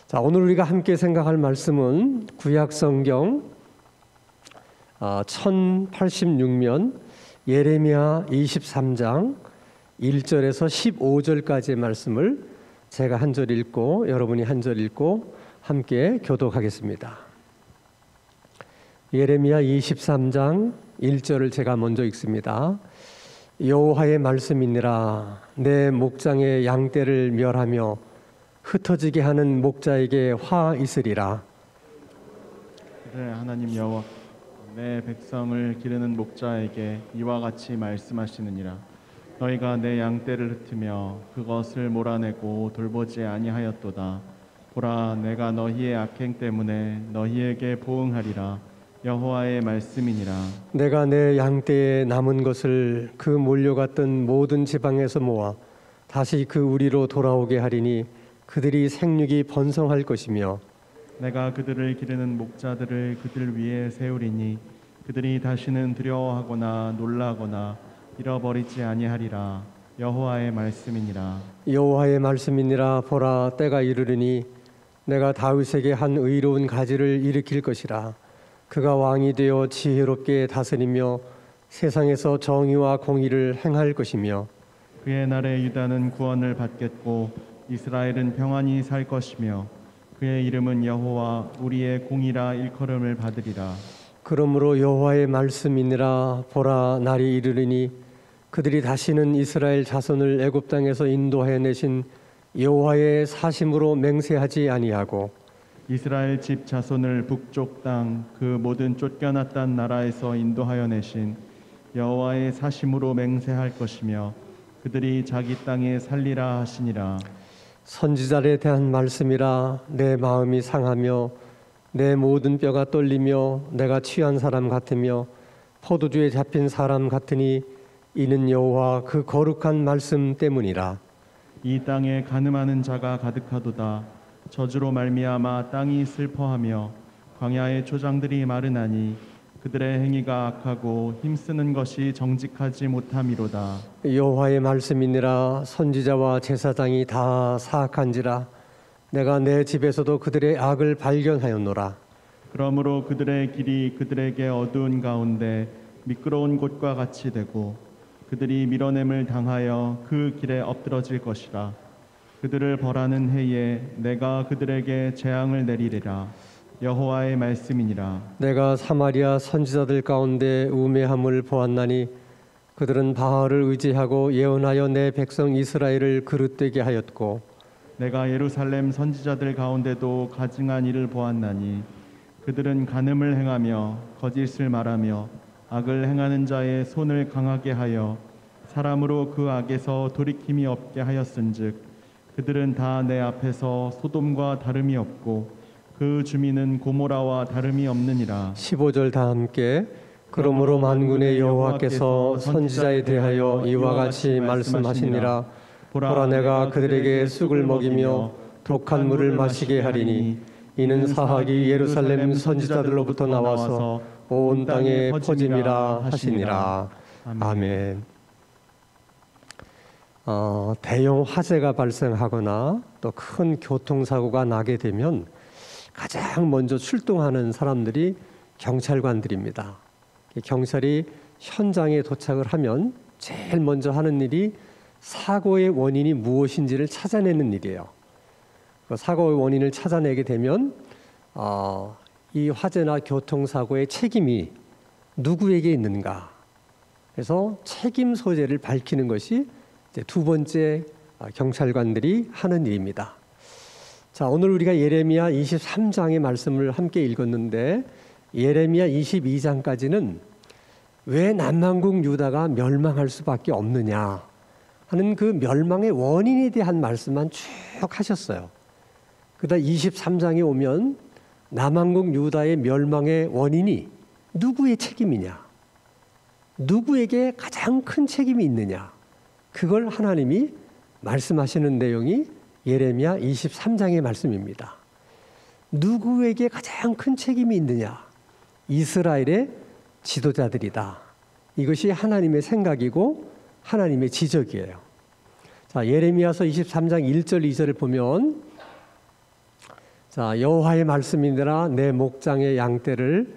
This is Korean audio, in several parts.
자, 오늘 우리가 함께 생각할 말씀은 구약성경 1086면 예레미야 23장 1절에서 15절까지의 말씀을 제가 한 절 읽고 여러분이 한 절 읽고 함께 교독하겠습니다. 예레미야 23장 1절을 제가 먼저 읽습니다. 여호와의 말씀이니라. 내 목장의 양떼를 멸하며 흩어지게 하는 목자에게 화 있으리라. 그래, 하나님 여호와, 내 백성을 기르는 목자에게 이와 같이 말씀하시느니라. 너희가 내 양떼를 흩으며 그것을 몰아내고 돌보지 아니하였도다. 보라, 내가 너희의 악행 때문에 너희에게 보응하리라. 여호와의 말씀이니라. 내가 내 양떼에 남은 것을 그 몰려갔던 모든 지방에서 모아 다시 그 우리로 돌아오게 하리니 그들이 생육이 번성할 것이며 내가 그들을 기르는 목자들을 그들 위에 세우리니 그들이 다시는 두려워하거나 놀라거나 잃어버리지 아니하리라. 여호와의 말씀이니라. 여호와의 말씀이니라. 보라, 때가 이르르니 내가 다윗에게 한 의로운 가지를 일으킬 것이라. 그가 왕이 되어 지혜롭게 다스리며 세상에서 정의와 공의를 행할 것이며 그의 날에 유다는 구원을 받겠고 이스라엘은 평안히 살 것이며 그의 이름은 여호와 우리의 공이라 일컬음을 받으리라. 그러므로 여호와의 말씀이니라. 보라, 날이 이르르니 그들이 다시는 이스라엘 자손을 애굽 땅에서 인도해 내신 여호와의 사심으로 맹세하지 아니하고 이스라엘 집 자손을 북쪽 땅 그 모든 쫓겨났던 나라에서 인도하여 내신 여호와의 사심으로 맹세할 것이며 그들이 자기 땅에 살리라 하시니라. 선지자에 대한 말씀이라. 내 마음이 상하며 내 모든 뼈가 떨리며 내가 취한 사람 같으며 포도주에 잡힌 사람 같으니 이는 여호와 그 거룩한 말씀 때문이라. 이 땅에 간음하는 자가 가득하도다. 저주로 말미암아 땅이 슬퍼하며 광야의 초장들이 마르나니 그들의 행위가 악하고 힘쓰는 것이 정직하지 못함이로다. 여호와의 말씀이니라. 선지자와 제사장이 다 사악한지라. 내가 내 집에서도 그들의 악을 발견하였노라. 그러므로 그들의 길이 그들에게 어두운 가운데 미끄러운 곳과 같이 되고 그들이 밀어냄을 당하여 그 길에 엎드러질 것이라. 그들을 벌하는 해에 내가 그들에게 재앙을 내리리라. 여호와의 말씀이니라. 내가 사마리아 선지자들 가운데 우매함을 보았나니 그들은 바알을 의지하고 예언하여 내 백성 이스라엘을 그릇되게 하였고 내가 예루살렘 선지자들 가운데도 가증한 일을 보았나니 그들은 간음을 행하며 거짓을 말하며 악을 행하는 자의 손을 강하게 하여 사람으로 그 악에서 돌이킴이 없게 하였은즉 그들은 다 내 앞에서 소돔과 다름이 없고 그 주민은 고모라와 다름이 없느니라. 15절 다 함께. 그러므로 만군의 여호와께서 선지자에 대하여 이와 같이 말씀하시니라. 보라, 내가 그들에게 쑥을 먹이며 독한 물을 마시게 하리니 이는 사학이 예루살렘 선지자들로부터 나와서 온 땅에 퍼짐이라 하시니라. 아멘. 대형 화재가 발생하거나 또 큰 교통사고가 나게 되면 가장 먼저 출동하는 사람들이 경찰관들입니다. 경찰이 현장에 도착을 하면 제일 먼저 하는 일이 사고의 원인이 무엇인지를 찾아내는 일이에요. 그 사고의 원인을 찾아내게 되면 이 화재나 교통사고의 책임이 누구에게 있는가, 그래서 책임 소재를 밝히는 것이 이제 두 번째 경찰관들이 하는 일입니다. 자, 오늘 우리가 예레미야 23장의 말씀을 함께 읽었는데 예레미야 22장까지는 왜 남만국 유다가 멸망할 수밖에 없느냐 하는 그 멸망의 원인에 대한 말씀만 쭉 하셨어요. 그다음 23장에 오면 남한국 유다의 멸망의 원인이 누구의 책임이냐, 누구에게 가장 큰 책임이 있느냐, 그걸 하나님이 말씀하시는 내용이 예레미야 23장의 말씀입니다. 누구에게 가장 큰 책임이 있느냐? 이스라엘의 지도자들이다. 이것이 하나님의 생각이고 하나님의 지적이에요. 자, 예레미야서 23장 1절 2절을 보면 자, 여호와의 말씀이니라 내 목장의 양떼를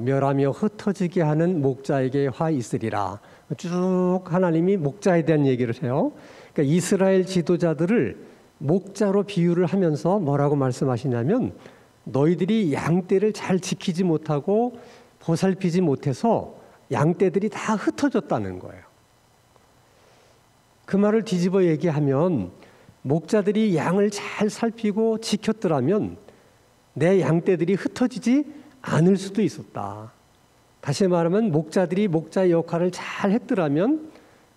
멸하며 흩어지게 하는 목자에게 화 있으리라. 쭉 하나님이 목자에 대한 얘기를 해요. 그러니까 이스라엘 지도자들을 목자로 비유를 하면서 뭐라고 말씀하시냐면 너희들이 양떼를 잘 지키지 못하고 보살피지 못해서 양떼들이 다 흩어졌다는 거예요. 그 말을 뒤집어 얘기하면 목자들이 양을 잘 살피고 지켰더라면 내 양떼들이 흩어지지 않을 수도 있었다. 다시 말하면 목자들이 목자의 역할을 잘 했더라면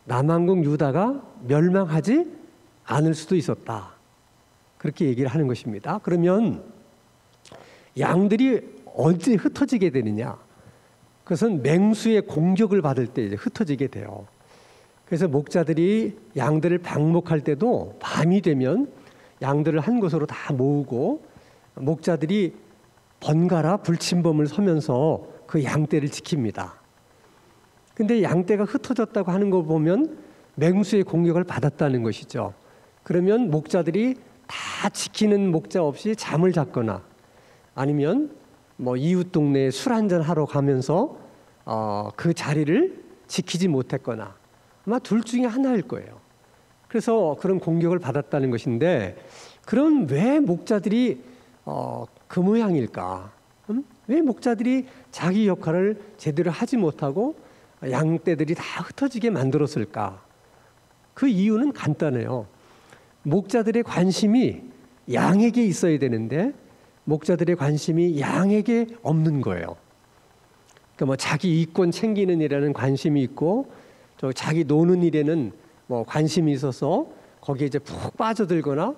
남왕국 유다가 멸망하지 않을 수도 있었다. 그렇게 얘기를 하는 것입니다. 그러면 양들이 언제 흩어지게 되느냐? 그것은 맹수의 공격을 받을 때 이제 흩어지게 돼요. 그래서 목자들이 양들을 방목할 때도 밤이 되면 양들을 한 곳으로 다 모으고 목자들이 번갈아 불침범을 서면서 그 양떼를 지킵니다. 근데 양떼가 흩어졌다고 하는 거 보면 맹수의 공격을 받았다는 것이죠. 그러면 목자들이 다 지키는 목자 없이 잠을 잤거나 아니면 뭐 이웃 동네에 술 한잔 하러 가면서 그 자리를 지키지 못했거나 아마 둘 중에 하나일 거예요. 그래서 그런 공격을 받았다는 것인데 그럼 왜 목자들이 그 모양일까? 왜 목자들이 자기 역할을 제대로 하지 못하고 양떼들이 다 흩어지게 만들었을까? 그 이유는 간단해요. 목자들의 관심이 양에게 있어야 되는데 목자들의 관심이 양에게 없는 거예요. 그러니까 뭐 자기 이권 챙기는 일에는 관심이 있고 또 자기 노는 일에는 뭐 관심이 있어서 거기에 이제 푹 빠져들거나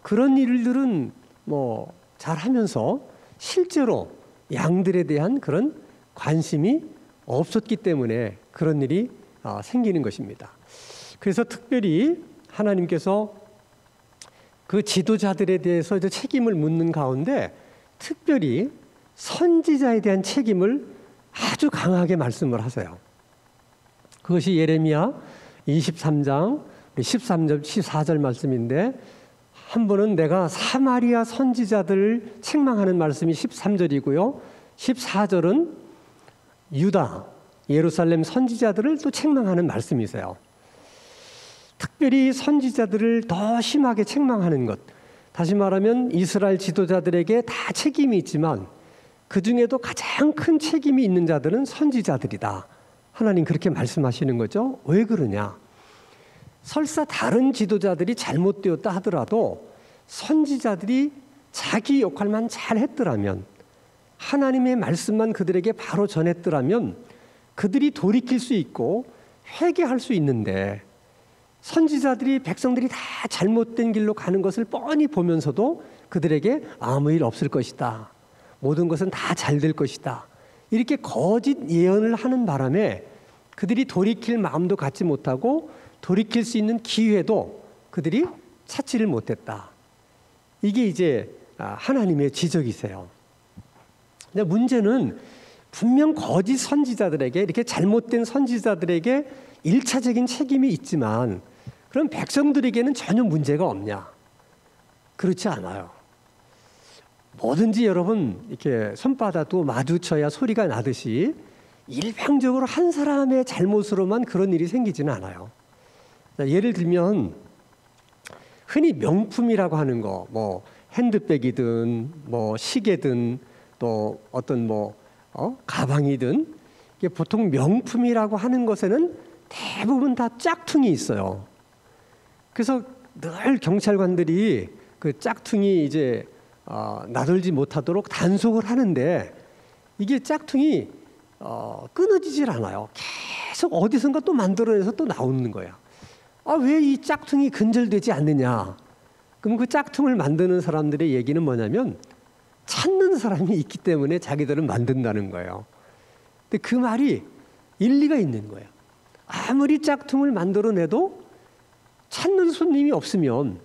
그런 일들은 뭐 잘하면서 실제로 양들에 대한 그런 관심이 없었기 때문에 그런 일이 생기는 것입니다. 그래서 특별히 하나님께서 그 지도자들에 대해서 이제 책임을 묻는 가운데 특별히 선지자에 대한 책임을 아주 강하게 말씀을 하세요. 그것이 예레미야 23장 13절 14절 말씀인데 한 번은 내가 사마리아 선지자들을 책망하는 말씀이 13절이고요. 14절은 유다 예루살렘 선지자들을 또 책망하는 말씀이세요. 특별히 선지자들을 더 심하게 책망하는 것. 다시 말하면 이스라엘 지도자들에게 다 책임이 있지만 그 중에도 가장 큰 책임이 있는 자들은 선지자들이다. 하나님 그렇게 말씀하시는 거죠. 왜 그러냐? 설사 다른 지도자들이 잘못되었다 하더라도 선지자들이 자기 역할만 잘 했더라면 하나님의 말씀만 그들에게 바로 전했더라면 그들이 돌이킬 수 있고 회개할 수 있는데 선지자들이 백성들이 다 잘못된 길로 가는 것을 뻔히 보면서도 그들에게 아무 일 없을 것이다. 모든 것은 다 잘 될 것이다. 이렇게 거짓 예언을 하는 바람에 그들이 돌이킬 마음도 갖지 못하고 돌이킬 수 있는 기회도 그들이 찾지를 못했다. 이게 이제 하나님의 지적이세요. 근데 문제는 분명 거짓 선지자들에게 이렇게 잘못된 선지자들에게 일차적인 책임이 있지만 그럼 백성들에게는 전혀 문제가 없냐? 그렇지 않아요. 뭐든지 여러분 이렇게 손바닥도 마주쳐야 소리가 나듯이 일방적으로 한 사람의 잘못으로만 그런 일이 생기지는 않아요. 예를 들면 흔히 명품이라고 하는 거, 뭐 핸드백이든 뭐 시계든 또 어떤 뭐 가방이든 이게 보통 명품이라고 하는 것에는 대부분 다 짝퉁이 있어요. 그래서 늘 경찰관들이 그 짝퉁이 이제 나돌지 못하도록 단속을 하는데 이게 짝퉁이 끊어지질 않아요. 계속 어디선가 또 만들어내서 또 나오는 거야. 왜 이 짝퉁이 근절되지 않느냐? 그럼 그 짝퉁을 만드는 사람들의 얘기는 뭐냐면 찾는 사람이 있기 때문에 자기들은 만든다는 거예요. 근데 그 말이 일리가 있는 거예요. 아무리 짝퉁을 만들어내도 찾는 손님이 없으면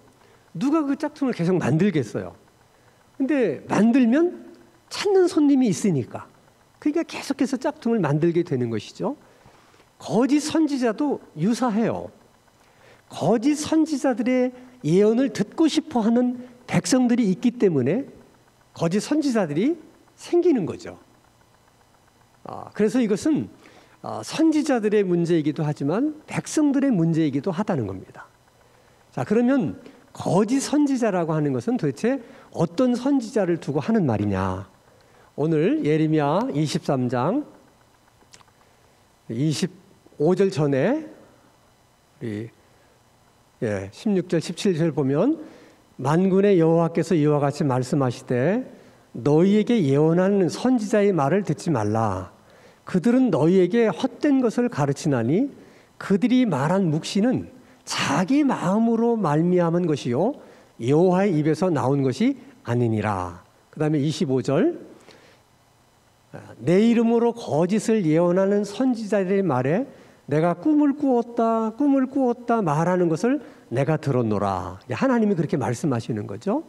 누가 그 짝퉁을 계속 만들겠어요. 근데 만들면 찾는 손님이 있으니까 그러니까 계속해서 짝퉁을 만들게 되는 것이죠. 거짓 선지자도 유사해요. 거짓 선지자들의 예언을 듣고 싶어하는 백성들이 있기 때문에 거짓 선지자들이 생기는 거죠. 그래서 이것은 선지자들의 문제이기도 하지만 백성들의 문제이기도 하다는 겁니다. 자, 그러면 거짓 선지자라고 하는 것은 도대체 어떤 선지자를 두고 하는 말이냐? 오늘 예레미야 23장 25절 전에 16절 17절 보면 만군의 여호와께서 이와 같이 말씀하시되 너희에게 예언하는 선지자의 말을 듣지 말라. 그들은 너희에게 헛된 것을 가르치나니 그들이 말한 묵시는 자기 마음으로 말미암은 것이요 여호와의 입에서 나온 것이 아니니라. 그 다음에 25절 내 이름으로 거짓을 예언하는 선지자들의 말에 내가 꿈을 꾸었다 말하는 것을 내가 들었노라. 하나님이 그렇게 말씀하시는 거죠.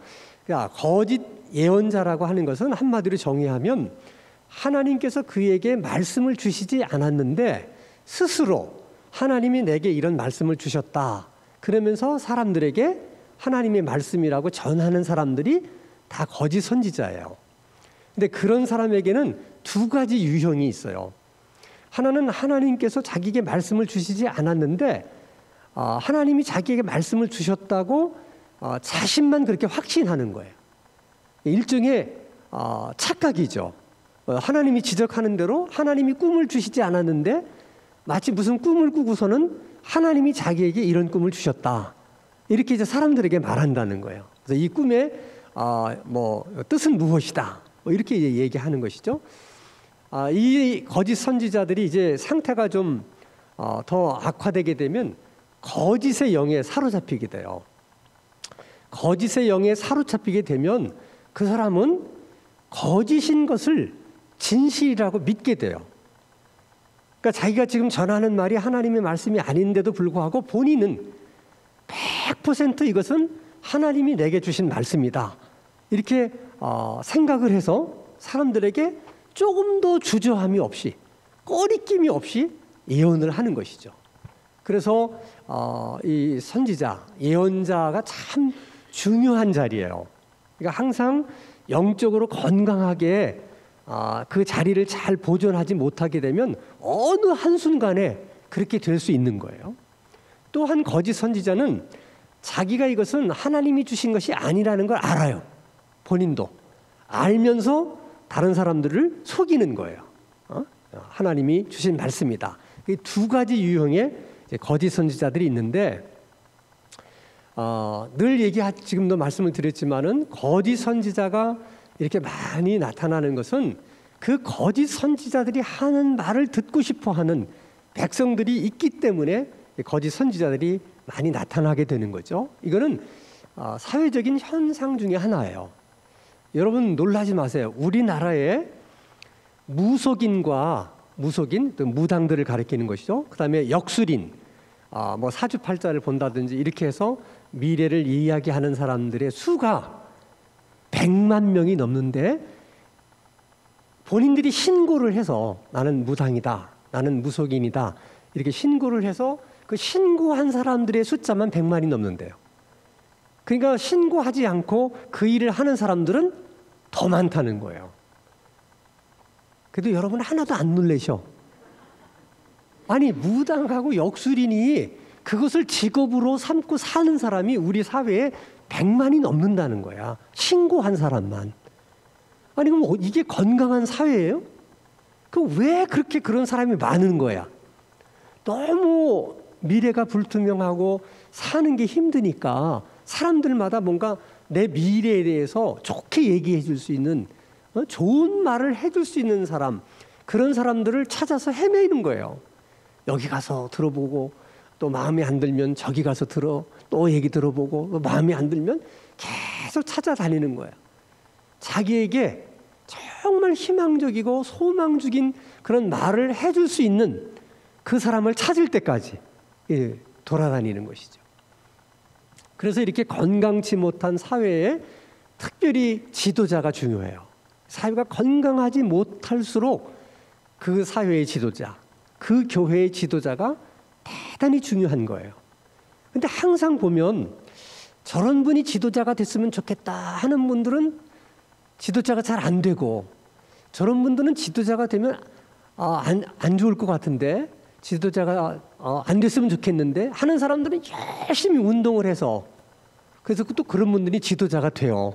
그러니까 거짓 예언자라고 하는 것은 한마디로 정의하면 하나님께서 그에게 말씀을 주시지 않았는데 스스로 하나님이 내게 이런 말씀을 주셨다. 그러면서 사람들에게 하나님의 말씀이라고 전하는 사람들이 다 거짓 선지자예요. 근데 그런 사람에게는 두 가지 유형이 있어요. 하나는 하나님께서 자기에게 말씀을 주시지 않았는데 하나님이 자기에게 말씀을 주셨다고 자신만 그렇게 확신하는 거예요. 일종의 착각이죠. 하나님이 지적하는 대로 하나님이 꿈을 주시지 않았는데 마치 무슨 꿈을 꾸고서는 하나님이 자기에게 이런 꿈을 주셨다. 이렇게 이제 사람들에게 말한다는 거예요. 그래서 이 꿈의 뜻은 무엇이다. 이렇게 이제 얘기하는 것이죠. 이 거짓 선지자들이 이제 상태가 좀 더 악화되게 되면 거짓의 영에 사로잡히게 돼요. 거짓의 영에 사로잡히게 되면 그 사람은 거짓인 것을 진실이라고 믿게 돼요. 그러니까 자기가 지금 전하는 말이 하나님의 말씀이 아닌데도 불구하고 본인은 100% 이것은 하나님이 내게 주신 말씀이다. 이렇게 생각을 해서 사람들에게 조금 더 주저함이 없이 꺼리낌이 없이 예언을 하는 것이죠. 그래서 이 선지자, 예언자가 참 중요한 자리예요. 그러니까 항상 영적으로 건강하게 그 자리를 잘 보존하지 못하게 되면 어느 한순간에 그렇게 될 수 있는 거예요. 또한 거짓 선지자는 자기가 이것은 하나님이 주신 것이 아니라는 걸 알아요. 본인도 알면서 다른 사람들을 속이는 거예요. 하나님이 주신 말씀이다. 이 두 가지 유형의 거짓 선지자들이 있는데 늘 지금도 말씀을 드렸지만은 거짓 선지자가 이렇게 많이 나타나는 것은 그 거짓 선지자들이 하는 말을 듣고 싶어하는 백성들이 있기 때문에 거짓 선지자들이 많이 나타나게 되는 거죠. 이거는 사회적인 현상 중에 하나예요. 여러분 놀라지 마세요. 우리나라에 무속인, 또 무당들을 가리키는 것이죠. 그 다음에 역술인, 사주팔자를 본다든지 이렇게 해서 미래를 이야기하는 사람들의 수가 100만 명이 넘는데 본인들이 신고를 해서 나는 무당이다, 나는 무속인이다 이렇게 신고를 해서 그 신고한 사람들의 숫자만 100만이 넘는데요. 그러니까 신고하지 않고 그 일을 하는 사람들은 더 많다는 거예요. 그래도 여러분 하나도 안 놀라셔. 아니 무당하고 역술인이 그것을 직업으로 삼고 사는 사람이 우리 사회에 100만이 넘는다는 거야. 신고한 사람만. 아니 그럼 이게 건강한 사회예요? 그럼 왜 그렇게 그런 사람이 많은 거야? 너무 미래가 불투명하고 사는 게 힘드니까 사람들마다 뭔가 내 미래에 대해서 좋게 얘기해 줄 수 있는 좋은 말을 해줄 수 있는 사람, 그런 사람들을 찾아서 헤매는 거예요. 여기 가서 들어보고 또 마음에 안 들면 저기 가서 또 얘기 들어보고 또 마음에 안 들면 계속 찾아다니는 거예요. 자기에게 정말 희망적이고 소망적인 그런 말을 해줄 수 있는 그 사람을 찾을 때까지 돌아다니는 것이죠. 그래서 이렇게 건강치 못한 사회에 특별히 지도자가 중요해요. 사회가 건강하지 못할수록 그 사회의 지도자, 그 교회의 지도자가 대단히 중요한 거예요. 근데 항상 보면 저런 분이 지도자가 됐으면 좋겠다 하는 분들은 지도자가 잘 안 되고, 저런 분들은 지도자가 되면 안 좋을 것 같은데, 지도자가 안 됐으면 좋겠는데 하는 사람들은 열심히 운동을 해서, 그래서 또 그런 분들이 지도자가 돼요.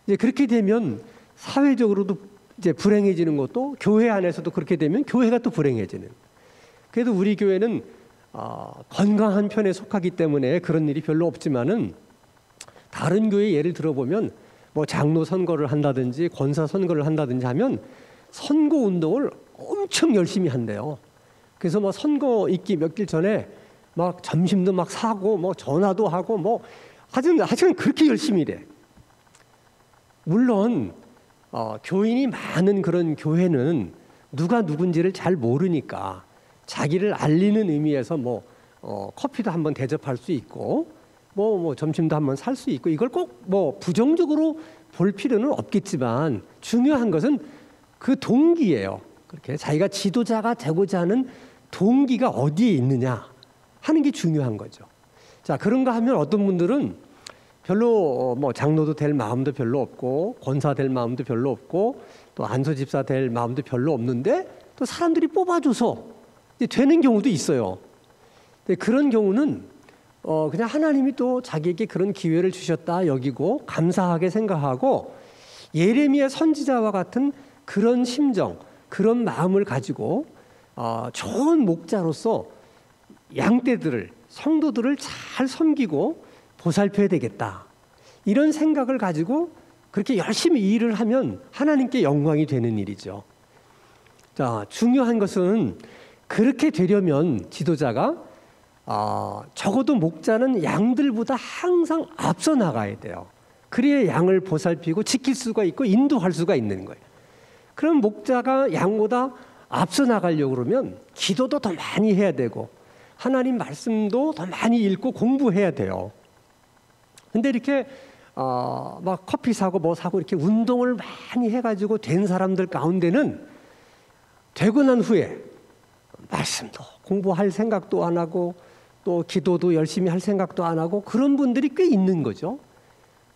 이제 그렇게 되면 사회적으로도 이제 불행해지는 것도, 교회 안에서도 그렇게 되면 교회가 또 불행해지는. 그래도 우리 교회는 건강한 편에 속하기 때문에 그런 일이 별로 없지만은, 다른 교회 예를 들어보면 뭐 장로 선거를 한다든지 권사 선거를 한다든지 하면 선거 운동을 엄청 열심히 한대요. 그래서 뭐 선거 있기 며칠 전에 막 점심도 막 사고 뭐 전화도 하고 뭐 하여튼 그렇게 열심히 일해. 물론 교인이 많은 그런 교회는 누가 누군지를 잘 모르니까 자기를 알리는 의미에서 뭐 커피도 한번 대접할 수 있고 뭐 점심도 한번 살 수 있고, 이걸 꼭 뭐 부정적으로 볼 필요는 없겠지만 중요한 것은 그 동기예요. 그렇게 자기가 지도자가 되고자 하는 동기가 어디에 있느냐 하는 게 중요한 거죠. 자, 그런가 하면 어떤 분들은 별로 뭐 장로도 될 마음도 별로 없고, 권사 될 마음도 별로 없고, 또 안수집사 될 마음도 별로 없는데 또 사람들이 뽑아줘서 되는 경우도 있어요. 근데 그런 경우는 그냥 하나님이 또 자기에게 그런 기회를 주셨다 여기고 감사하게 생각하고, 예레미야 선지자와 같은 그런 심정, 그런 마음을 가지고 좋은 목자로서 양떼들을, 성도들을 잘 섬기고 보살펴야 되겠다, 이런 생각을 가지고 그렇게 열심히 일을 하면 하나님께 영광이 되는 일이죠. 자, 중요한 것은 그렇게 되려면 지도자가 적어도 목자는 양들보다 항상 앞서 나가야 돼요. 그래야 양을 보살피고 지킬 수가 있고 인도할 수가 있는 거예요. 그럼 목자가 양보다 앞서 나가려고 그러면 기도도 더 많이 해야 되고 하나님 말씀도 더 많이 읽고 공부해야 돼요. 근데 이렇게 막 커피 사고 뭐 사고 이렇게 운동을 많이 해가지고 된 사람들 가운데는 되고 난 후에 말씀도 공부할 생각도 안 하고 또 기도도 열심히 할 생각도 안 하고 그런 분들이 꽤 있는 거죠.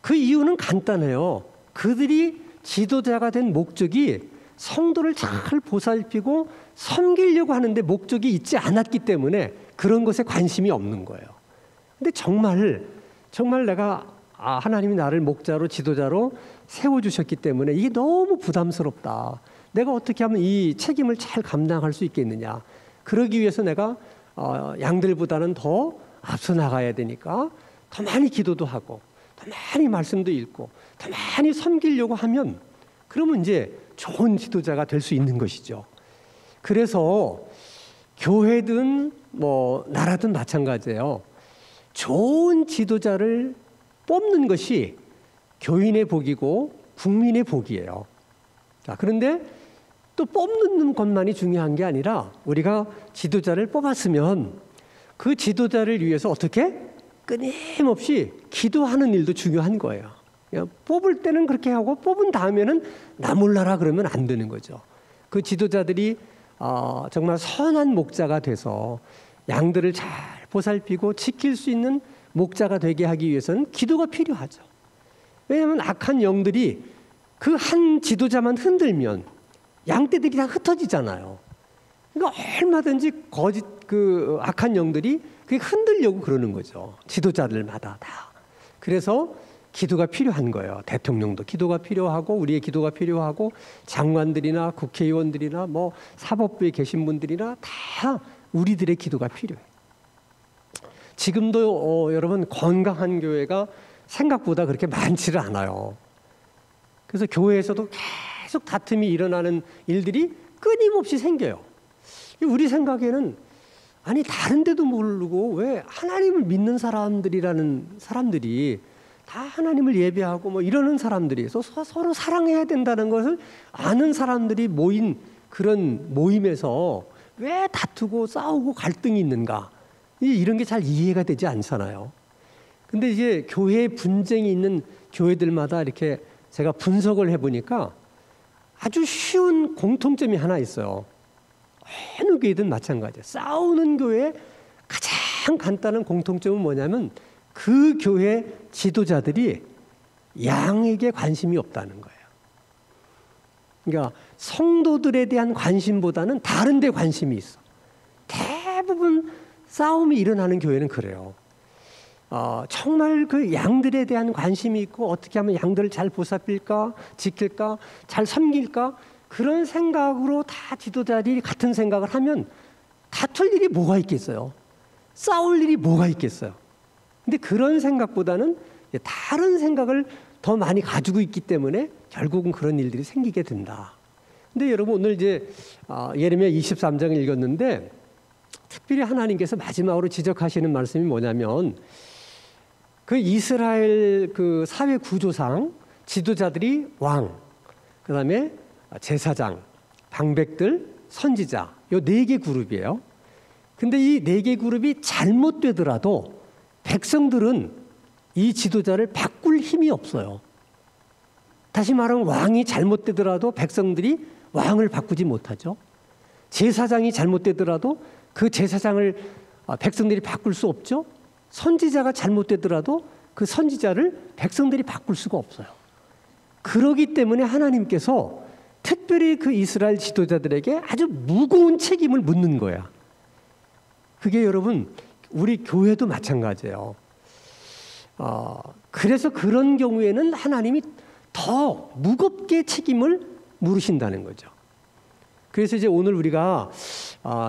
그 이유는 간단해요. 그들이 지도자가 된 목적이 성도를 잘 보살피고 섬기려고 하는데 목적이 있지 않았기 때문에 그런 것에 관심이 없는 거예요. 근데 정말 내가 하나님이 나를 목자로 지도자로 세워주셨기 때문에 이게 너무 부담스럽다. 내가 어떻게 하면 이 책임을 잘 감당할 수 있겠느냐. 그러기 위해서 내가 양들보다는 더 앞서 나가야 되니까 더 많이 기도도 하고 더 많이 말씀도 읽고 더 많이 섬기려고 하면 그러면 이제 좋은 지도자가 될 수 있는 것이죠. 그래서 교회든 뭐 나라든 마찬가지예요. 좋은 지도자를 뽑는 것이 교인의 복이고 국민의 복이에요. 자, 그런데 또 뽑는 것만이 중요한 게 아니라 우리가 지도자를 뽑았으면 그 지도자를 위해서 어떻게 끊임없이 기도하는 일도 중요한 거예요. 뽑을 때는 그렇게 하고 뽑은 다음에는 나 몰라라 그러면 안 되는 거죠. 그 지도자들이 정말 선한 목자가 돼서 양들을 잘 보살피고 지킬 수 있는 목자가 되게 하기 위해서는 기도가 필요하죠. 왜냐하면 악한 영들이 그 한 지도자만 흔들면 양떼들이 다 흩어지잖아요. 그러니까 얼마든지 거짓 그 악한 영들이 그게 흔들려고 그러는 거죠. 지도자들마다 다. 그래서 기도가 필요한 거예요. 대통령도 기도가 필요하고 우리의 기도가 필요하고 장관들이나 국회의원들이나 뭐 사법부에 계신 분들이나 다 우리들의 기도가 필요해요. 지금도 여러분 건강한 교회가 생각보다 그렇게 많지를 않아요. 그래서 교회에서도 계속 다툼이 일어나는 일들이 끊임없이 생겨요. 우리 생각에는 아니 다른 데도 모르고 왜 하나님을 믿는 사람들이라는 사람들이 다 하나님을 예배하고 뭐 이러는 사람들이 서로 사랑해야 된다는 것을 아는 사람들이 모인 그런 모임에서 왜 다투고 싸우고 갈등이 있는가, 이런 게 잘 이해가 되지 않잖아요. 근데 이제 교회에 분쟁이 있는 교회들마다 이렇게 제가 분석을 해보니까 아주 쉬운 공통점이 하나 있어요. 어느 교회든 마찬가지예요. 싸우는 교회의 가장 간단한 공통점은 뭐냐면 그 교회 지도자들이 양에게 관심이 없다는 거예요. 그러니까 성도들에 대한 관심보다는 다른 데 관심이 있어. 대부분 싸움이 일어나는 교회는 그래요. 정말 그 양들에 대한 관심이 있고 어떻게 하면 양들을 잘 보살필까, 지킬까, 잘 섬길까, 그런 생각으로 다 지도자들이 같은 생각을 하면 다툴 일이 뭐가 있겠어요? 싸울 일이 뭐가 있겠어요? 근데 그런 생각보다는 다른 생각을 더 많이 가지고 있기 때문에 결국은 그런 일들이 생기게 된다. 근데 여러분 오늘 이제 예레미야 23장을 읽었는데 특별히 하나님께서 마지막으로 지적하시는 말씀이 뭐냐면 그 이스라엘 그 사회 구조상 지도자들이 왕, 그다음에 제사장, 방백들, 선지자 요 4개 그룹이에요. 근데 이 4개 그룹이 잘못되더라도 백성들은 이 지도자를 바꿀 힘이 없어요. 다시 말하면 왕이 잘못되더라도 백성들이 왕을 바꾸지 못하죠. 제사장이 잘못되더라도 그 제사장을 백성들이 바꿀 수 없죠. 선지자가 잘못되더라도 그 선지자를 백성들이 바꿀 수가 없어요. 그러기 때문에 하나님께서 특별히 그 이스라엘 지도자들에게 아주 무거운 책임을 묻는 거야. 그게 여러분 우리 교회도 마찬가지예요. 그래서 그런 경우에는 하나님이 더 무겁게 책임을 물으신다는 거죠. 그래서 이제 오늘 우리가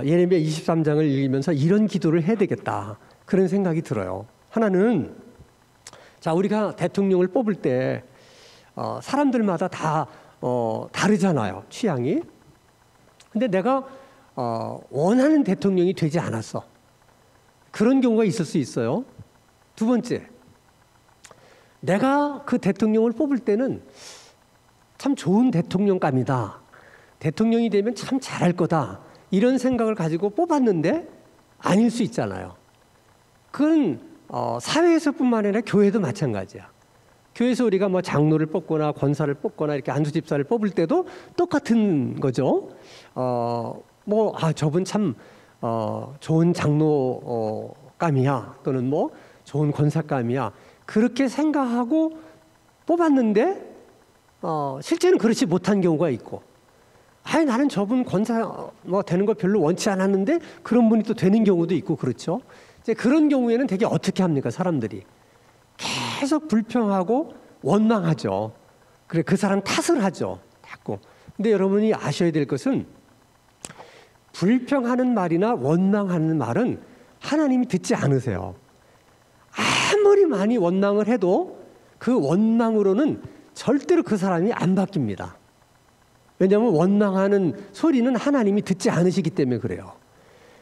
예레미야 23장을 읽으면서 이런 기도를 해야 되겠다, 그런 생각이 들어요. 하나는 자, 우리가 대통령을 뽑을 때 사람들마다 다 다르잖아요, 취향이. 근데 내가 원하는 대통령이 되지 않았어. 그런 경우가 있을 수 있어요. 두 번째, 내가 그 대통령을 뽑을 때는 참 좋은 대통령감이다, 대통령이 되면 참 잘할 거다, 이런 생각을 가지고 뽑았는데 아닐 수 있잖아요. 그건 사회에서뿐만 아니라 교회도 마찬가지야. 교회에서 우리가 뭐 장로를 뽑거나 권사를 뽑거나 이렇게 안수집사를 뽑을 때도 똑같은 거죠. 저분 참 좋은 장로감이야, 또는 뭐 좋은 권사감이야, 그렇게 생각하고 뽑았는데 실제는 그렇지 못한 경우가 있고, 나는 저분 권사 되는 거 별로 원치 않았는데 그런 분이 또 되는 경우도 있고, 그렇죠. 이제 그런 경우에는 되게 어떻게 합니까? 사람들이 계속 불평하고 원망하죠. 그래, 그 사람 탓을 하죠, 자꾸. 근데 여러분이 아셔야 될 것은 불평하는 말이나 원망하는 말은 하나님이 듣지 않으세요. 아무리 많이 원망을 해도 그 원망으로는 절대로 그 사람이 안 바뀝니다. 왜냐하면 원망하는 소리는 하나님이 듣지 않으시기 때문에 그래요.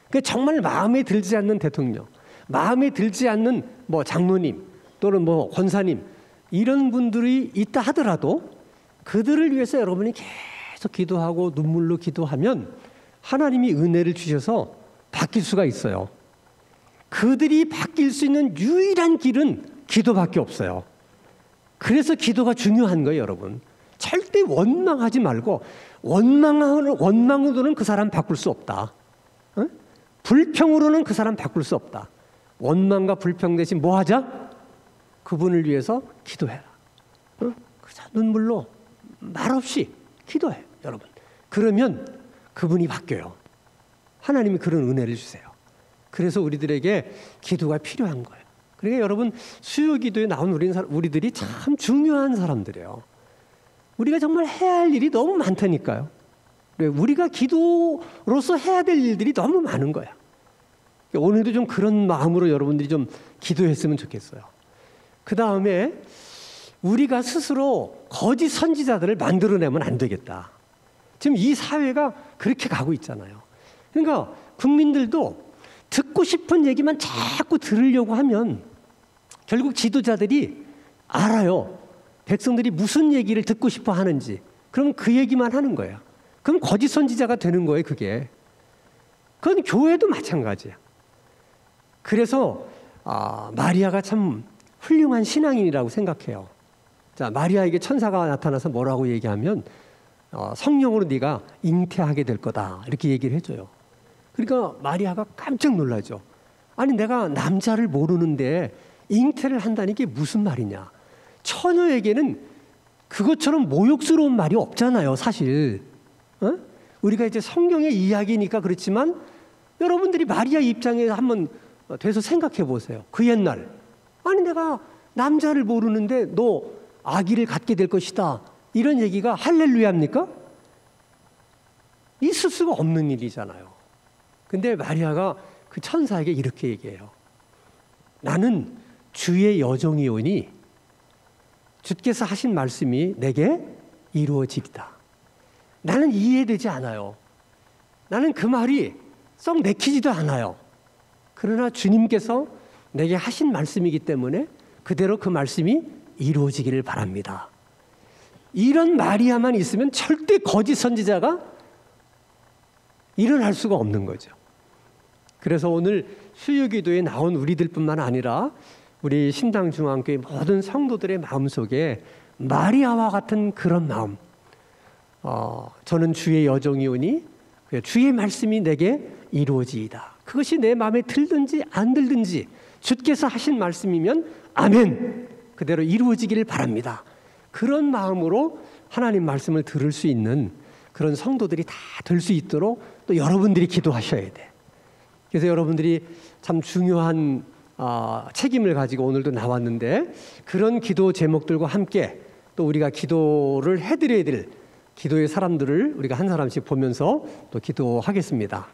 그러니까 정말 마음에 들지 않는 대통령, 마음에 들지 않는 뭐 장로님 또는 뭐 권사님, 이런 분들이 있다 하더라도 그들을 위해서 여러분이 계속 기도하고 눈물로 기도하면 하나님이 은혜를 주셔서 바뀔 수가 있어요. 그들이 바뀔 수 있는 유일한 길은 기도밖에 없어요. 그래서 기도가 중요한 거예요, 여러분. 절대 원망하지 말고, 원망으로는 그 사람 바꿀 수 없다. 불평으로는 그 사람 바꿀 수 없다. 원망과 불평 대신 뭐 하자? 그분을 위해서 기도해라. 눈물로 말없이 기도해, 여러분. 그러면 그분이 바뀌어요. 하나님이 그런 은혜를 주세요. 그래서 우리들에게 기도가 필요한 거예요. 그러니까 여러분, 수요 기도에 나온 우리들이 참 중요한 사람들이에요. 우리가 정말 해야 할 일이 너무 많다니까요. 우리가 기도로서 해야 될 일들이 너무 많은 거야. 오늘도 좀 그런 마음으로 여러분들이 좀 기도했으면 좋겠어요. 그 다음에 우리가 스스로 거짓 선지자들을 만들어내면 안 되겠다. 지금 이 사회가 그렇게 가고 있잖아요. 그러니까 국민들도 듣고 싶은 얘기만 자꾸 들으려고 하면 결국 지도자들이 알아요. 백성들이 무슨 얘기를 듣고 싶어 하는지. 그럼 그 얘기만 하는 거야. 그럼 거짓 선지자가 되는 거예요, 그게. 그건 교회도 마찬가지야. 그래서 마리아가 참 훌륭한 신앙인이라고 생각해요. 자, 마리아에게 천사가 나타나서 뭐라고 얘기하면 성령으로 네가 잉태하게 될 거다, 이렇게 얘기를 해줘요. 그러니까 마리아가 깜짝 놀라죠. 아니, 내가 남자를 모르는데 잉태를 한다는 게 무슨 말이냐? 처녀에게는 그것처럼 모욕스러운 말이 없잖아요, 사실. 우리가 이제 성경의 이야기니까 그렇지만 여러분들이 마리아 입장에 한번 돼서 생각해 보세요. 그 옛날, 아니 내가 남자를 모르는데 너 아기를 갖게 될 것이다, 이런 얘기가 할렐루야입니까? 있을 수가 없는 일이잖아요. 근데 마리아가 그 천사에게 이렇게 얘기해요. 나는 주의 여종이오니 주께서 하신 말씀이 내게 이루어지리다. 나는 이해되지 않아요. 나는 그 말이 썩 내키지도 않아요. 그러나 주님께서 내게 하신 말씀이기 때문에 그대로 그 말씀이 이루어지기를 바랍니다. 이런 마리아만 있으면 절대 거짓 선지자가 일어날 수가 없는 거죠. 그래서 오늘 수요기도에 나온 우리들뿐만 아니라 우리 신당중앙교회 모든 성도들의 마음속에 마리아와 같은 그런 마음, 저는 주의 여종이오니 주의 말씀이 내게 이루어지이다. 그것이 내 마음에 들든지 안 들든지 주께서 하신 말씀이면 아멘, 그대로 이루어지기를 바랍니다. 그런 마음으로 하나님 말씀을 들을 수 있는 그런 성도들이 다 될 수 있도록 또 여러분들이 기도하셔야 돼. 그래서 여러분들이 참 중요한 책임을 가지고 오늘도 나왔는데, 그런 기도 제목들과 함께 또 우리가 기도를 해드려야 될 기도의 사람들을 우리가 한 사람씩 보면서 또 기도하겠습니다.